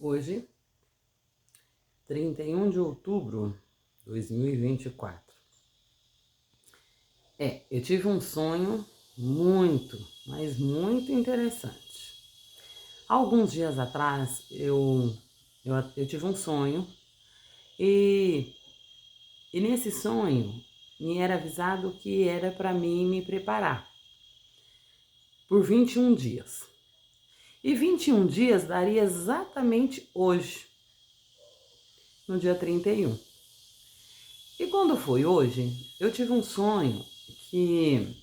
Hoje, 31 de outubro de 2024. Eu tive um sonho muito, mas muito interessante. Alguns dias atrás, eu tive um sonho e, e nesse sonho me era avisado que era para mim me preparar por 21 dias. E 21 dias daria exatamente hoje, no dia 31. E quando foi hoje, eu tive um sonho que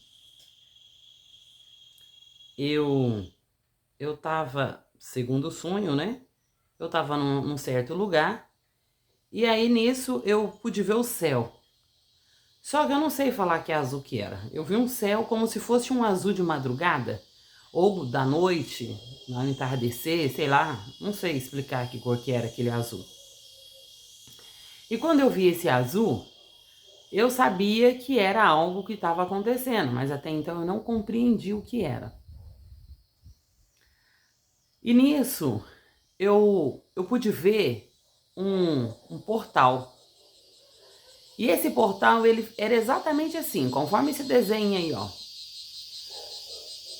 eu tava, segundo o sonho, né? Eu tava num certo lugar e aí nisso eu pude ver o céu. Só que eu não sei falar que azul que era. Eu vi um céu como se fosse um azul de madrugada ou da noite, no entardecer, sei lá, não sei explicar que cor que era aquele azul. E quando eu vi esse azul, eu sabia que era algo que estava acontecendo, mas até então eu não compreendi o que era. E nisso eu pude ver um portal. E esse portal ele era exatamente assim, conforme esse desenho aí, ó.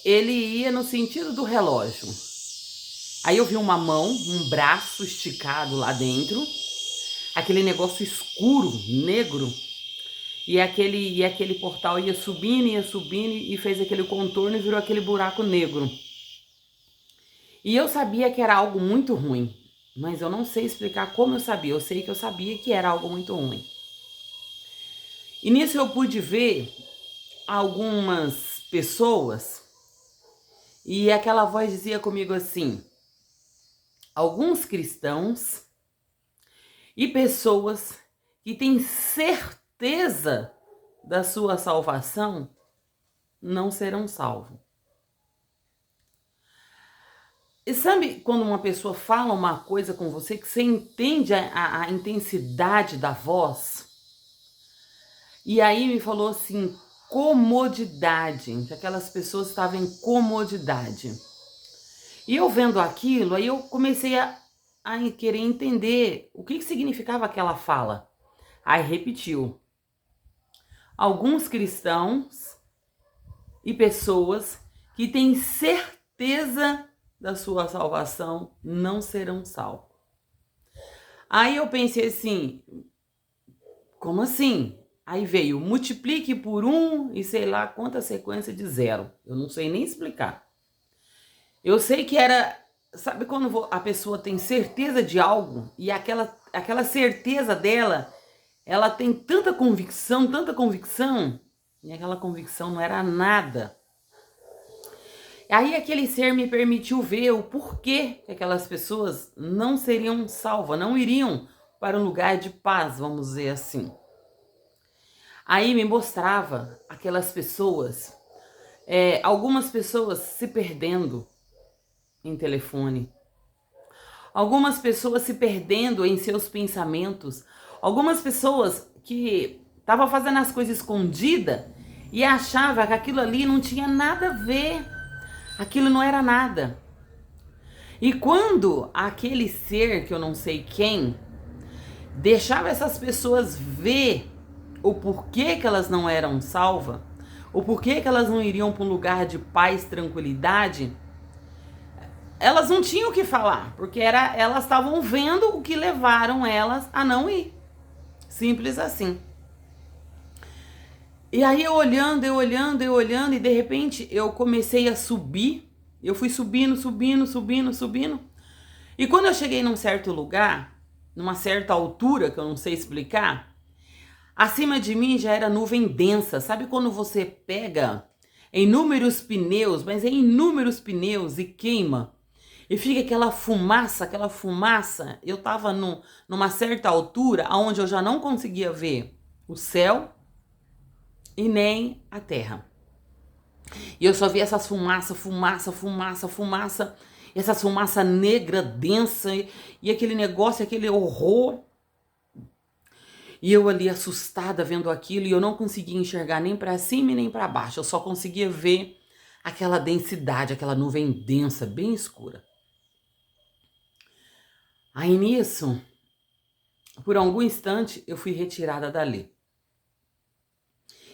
Ele ia no sentido do relógio. Aí eu vi uma mão, um braço esticado lá dentro, aquele negócio escuro, negro, e aquele portal ia subindo e fez aquele contorno e virou aquele buraco negro. E eu sabia que era algo muito ruim, mas eu não sei explicar como eu sabia. Eu sei que eu sabia que era algo muito ruim. E nisso eu pude ver algumas pessoas e aquela voz dizia comigo assim: alguns cristãos e pessoas que têm certeza da sua salvação não serão salvos. E sabe quando uma pessoa fala uma coisa com você que você entende a intensidade da voz? E aí me falou assim, comodidade, que aquelas pessoas estavam em comodidade. E eu vendo aquilo, aí eu comecei a querer entender o que significava aquela fala. Aí repetiu. Alguns cristãos e pessoas que têm certeza da sua salvação não serão salvos. Aí eu pensei assim, como assim? Aí veio, multiplique por 1 e sei lá quanta sequência de 0. Eu não sei nem explicar. Eu sei que era, sabe quando a pessoa tem certeza de algo e aquela certeza dela, ela tem tanta convicção, e aquela convicção não era nada. Aí aquele ser me permitiu ver o porquê que aquelas pessoas não seriam salvas, não iriam para um lugar de paz, vamos dizer assim. Aí me mostrava aquelas pessoas, algumas pessoas se perdendo em telefone, algumas pessoas se perdendo em seus pensamentos, algumas pessoas que estavam fazendo as coisas escondida e achava que aquilo ali não tinha nada a ver, aquilo não era nada. E quando aquele ser, que eu não sei quem, deixava essas pessoas ver o porquê que elas não eram salvas, o porquê que elas não iriam para um lugar de paz, tranquilidade, elas não tinham o que falar, porque elas estavam vendo o que levaram elas a não ir. Simples assim. E aí eu olhando, e de repente eu comecei a subir. Eu fui subindo. E quando eu cheguei num certo lugar, numa certa altura, que eu não sei explicar, acima de mim já era nuvem densa. Sabe quando você pega inúmeros pneus, mas é inúmeros pneus e queima? E fica aquela fumaça. Eu tava numa certa altura, onde eu já não conseguia ver o céu e nem a terra. E eu só via essas fumaça, e essas fumaça negra, densa, e aquele negócio, aquele horror. E eu ali assustada vendo aquilo, e eu não conseguia enxergar nem para cima e nem para baixo. Eu só conseguia ver aquela densidade, aquela nuvem densa, bem escura. Aí nisso, por algum instante, eu fui retirada dali.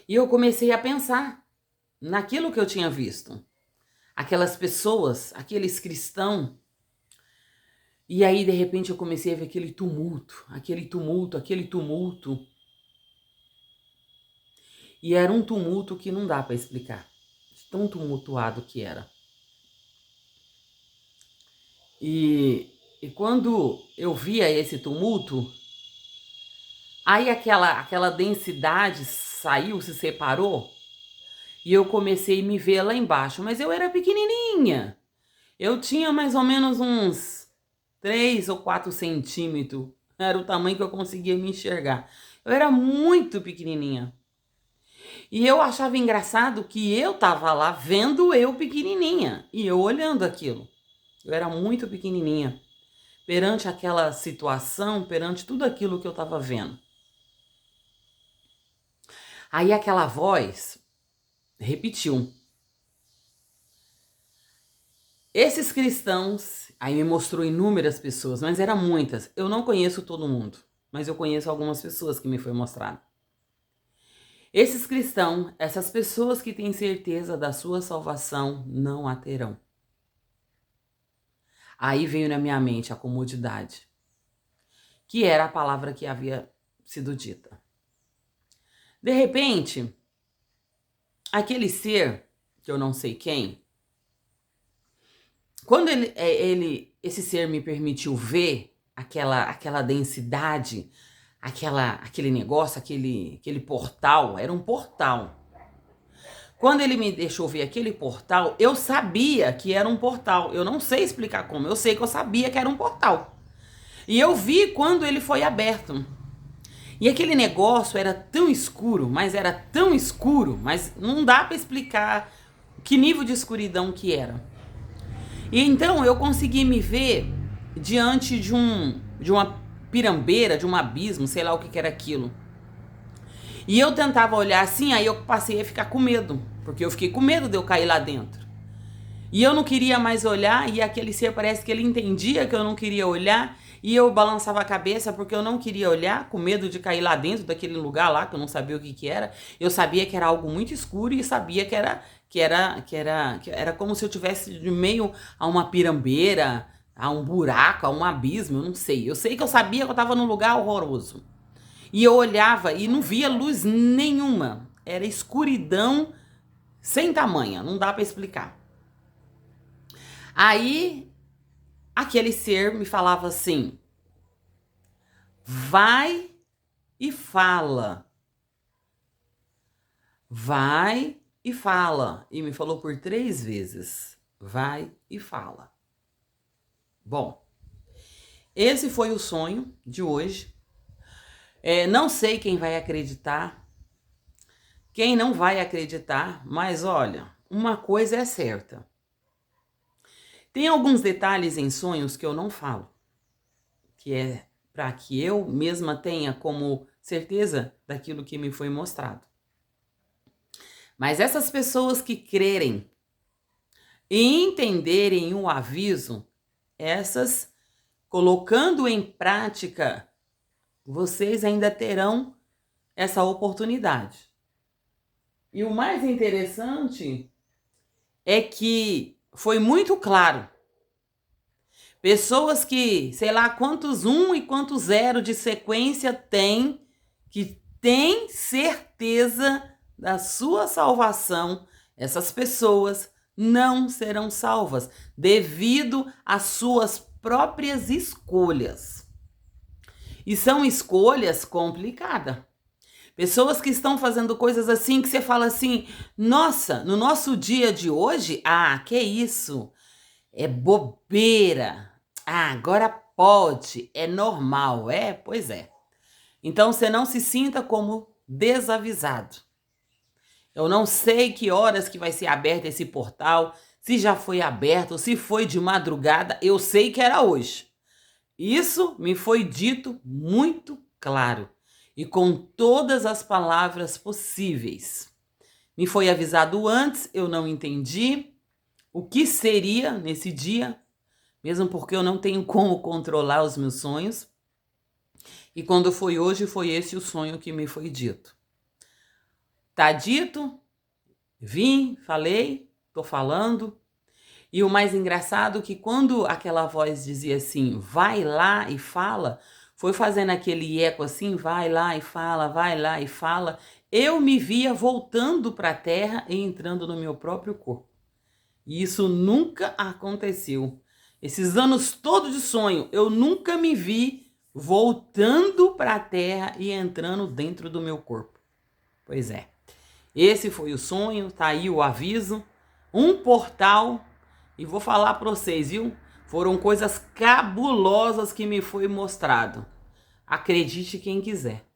E eu comecei a pensar naquilo que eu tinha visto. Aquelas pessoas, aqueles cristãos. E aí, de repente, eu comecei a ver aquele tumulto, aquele tumulto, aquele tumulto. E era um tumulto que não dá para explicar. Tão tumultuado que era. E quando eu via esse tumulto, aí aquela densidade saiu, se separou, e eu comecei a me ver lá embaixo. Mas eu era pequenininha. Eu tinha mais ou menos uns 3 ou 4 centímetros. Era o tamanho que eu conseguia me enxergar. Eu era muito pequenininha. E eu achava engraçado que eu tava lá vendo eu pequenininha. E eu olhando aquilo. Eu era muito pequenininha. Perante aquela situação, perante tudo aquilo que eu tava vendo. Aí aquela voz repetiu. Esses cristãos, aí me mostrou inúmeras pessoas, mas eram muitas. Eu não conheço todo mundo, mas eu conheço algumas pessoas que me foi mostrado. Esses cristãos, essas pessoas que têm certeza da sua salvação, não a terão. Aí veio na minha mente a comodidade, que era a palavra que havia sido dita. De repente, aquele ser, que eu não sei quem, quando esse ser me permitiu ver aquela densidade, aquele negócio, aquele portal, era um portal. Quando ele me deixou ver aquele portal, eu sabia que era um portal. Eu não sei explicar como, eu sei que eu sabia que era um portal. E eu vi quando ele foi aberto. E aquele negócio era tão escuro, mas era tão escuro, mas não dá para explicar que nível de escuridão que era. E então eu consegui me ver diante de uma pirambeira, de um abismo, sei lá o que era aquilo. E eu tentava olhar assim, aí eu passei a ficar com medo, porque eu fiquei com medo de eu cair lá dentro. E eu não queria mais olhar, e aquele ser parece que ele entendia que eu não queria olhar, e eu balançava a cabeça porque eu não queria olhar, com medo de cair lá dentro daquele lugar lá, que eu não sabia o que era. Eu sabia que era algo muito escuro e sabia que era como se eu tivesse de meio a uma pirambeira, a um buraco, a um abismo, eu não sei. Eu sei que eu sabia que eu estava num lugar horroroso. E eu olhava e não via luz nenhuma. Era escuridão sem tamanha, não dá para explicar. Aí, aquele ser me falava assim: vai e fala. Vai e fala. E me falou por 3 vezes: vai e fala. Bom, esse foi o sonho de hoje. Não sei quem vai acreditar, quem não vai acreditar, mas olha, uma coisa é certa. Tem alguns detalhes em sonhos que eu não falo, que é para que eu mesma tenha como certeza daquilo que me foi mostrado. Mas essas pessoas que crerem e entenderem o aviso, essas, colocando em prática, vocês ainda terão essa oportunidade. E o mais interessante é que foi muito claro. Pessoas que, sei lá quantos 1 e quantos 0 de sequência tem, que tem certeza da sua salvação, essas pessoas não serão salvas devido às suas próprias escolhas. E são escolhas complicadas. Pessoas que estão fazendo coisas assim que você fala assim: nossa, no nosso dia de hoje, que isso? É bobeira. Agora pode, é normal. Pois é. Então você não se sinta como desavisado. Eu não sei que horas que vai ser aberto esse portal, se já foi aberto, se foi de madrugada, eu sei que era hoje. Isso me foi dito muito claro e com todas as palavras possíveis. Me foi avisado antes, eu não entendi o que seria nesse dia. mesmo porque eu não tenho como controlar os meus sonhos. E quando foi hoje, foi esse o sonho que me foi dito. Tá dito, vim, falei, tô falando. E o mais engraçado é que quando aquela voz dizia assim, vai lá e fala, foi fazendo aquele eco assim, vai lá e fala, vai lá e fala, eu me via voltando para a terra e entrando no meu próprio corpo. E isso nunca aconteceu. Esses anos todos de sonho, eu nunca me vi voltando para a terra e entrando dentro do meu corpo. Pois é. Esse foi o sonho, tá aí o aviso. Um portal, e vou falar para vocês, viu? Foram coisas cabulosas que me foi mostrado. Acredite quem quiser.